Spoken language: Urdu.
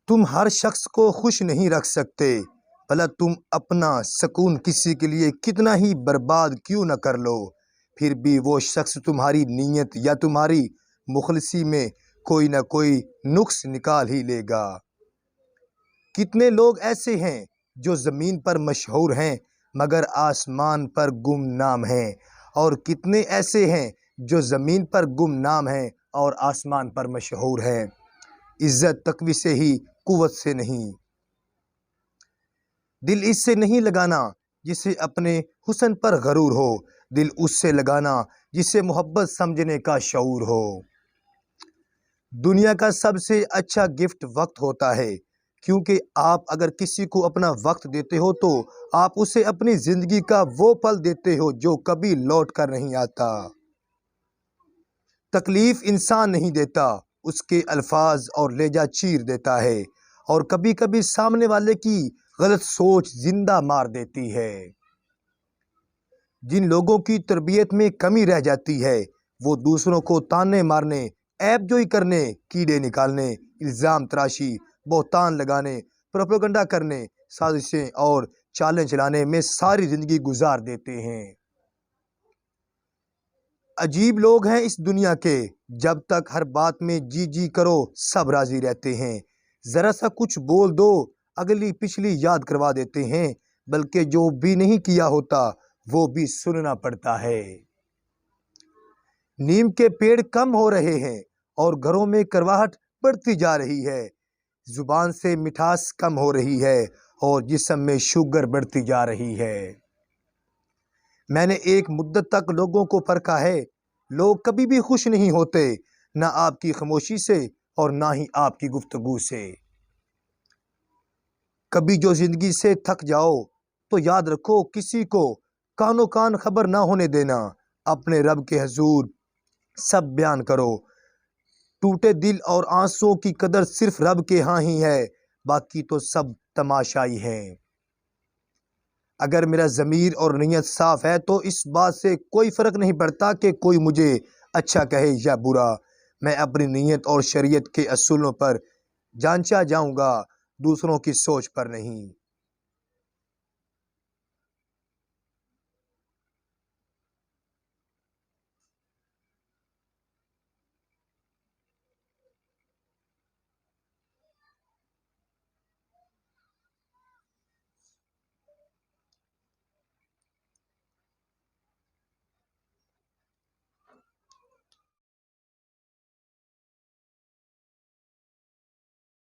تم ہر شخص کو خوش نہیں رکھ سکتے، بھلا تم اپنا سکون کسی کے لیے کتنا ہی برباد کیوں نہ کر لو، پھر بھی وہ شخص تمہاری نیت یا تمہاری مخلصی میں کوئی نہ کوئی نقص نکال ہی لے گا۔ کتنے لوگ ایسے ہیں جو زمین پر مشہور ہیں مگر آسمان پر گمنام ہیں، اور کتنے ایسے ہیں جو زمین پر گمنام ہیں اور آسمان پر مشہور ہیں۔ عزت تقوی سے ہی، قوت سے نہیں۔ دل اس سے نہیں لگانا جسے اپنے حسن پر غرور ہو، دل اس سے لگانا جسے محبت سمجھنے کا شعور ہو۔ دنیا کا سب سے اچھا گفٹ وقت ہوتا ہے، کیونکہ آپ اگر کسی کو اپنا وقت دیتے ہو تو آپ اسے اپنی زندگی کا وہ پل دیتے ہو جو کبھی لوٹ کر نہیں آتا۔ تکلیف انسان نہیں دیتا، اس کے الفاظ اور لہجہ چیر دیتا ہے، اور کبھی کبھی سامنے والے کی غلط سوچ زندہ مار دیتی ہے۔ جن لوگوں کی تربیت میں کمی رہ جاتی ہے وہ دوسروں کو تانے مارنے، عیب جوئی کرنے، کیڑے نکالنے، الزام تراشی، بہتان لگانے، پروپیگنڈا کرنے، سازشیں اور چالیں چلانے میں ساری زندگی گزار دیتے ہیں۔ عجیب لوگ ہیں اس دنیا کے، جب تک ہر بات میں جی جی کرو سب راضی رہتے ہیں، ذرا سا کچھ بول دو اگلی پچھلی یاد کروا دیتے ہیں، بلکہ جو بھی نہیں کیا ہوتا وہ بھی سننا پڑتا ہے۔ نیم کے پیڑ کم ہو رہے ہیں اور گھروں میں کرواہٹ بڑھتی جا رہی ہے، زبان سے مٹھاس کم ہو رہی ہے اور جسم میں شوگر بڑھتی جا رہی ہے۔ میں نے ایک مدت تک لوگوں کو پرکھا ہے، لوگ کبھی بھی خوش نہیں ہوتے، نہ آپ کی خاموشی سے اور نہ ہی آپ کی گفتگو سے۔ کبھی جو زندگی سے تھک جاؤ تو یاد رکھو کسی کو کانوں کان خبر نہ ہونے دینا، اپنے رب کے حضور سب بیان کرو۔ ٹوٹے دل اور آنسوؤں کی قدر صرف رب کے ہاں ہی ہے، باقی تو سب تماشائی ہیں۔ اگر میرا ضمیر اور نیت صاف ہے تو اس بات سے کوئی فرق نہیں پڑتا کہ کوئی مجھے اچھا کہے یا برا، میں اپنی نیت اور شریعت کے اصولوں پر جانچا جاؤں گا، دوسروں کی سوچ پر نہیں۔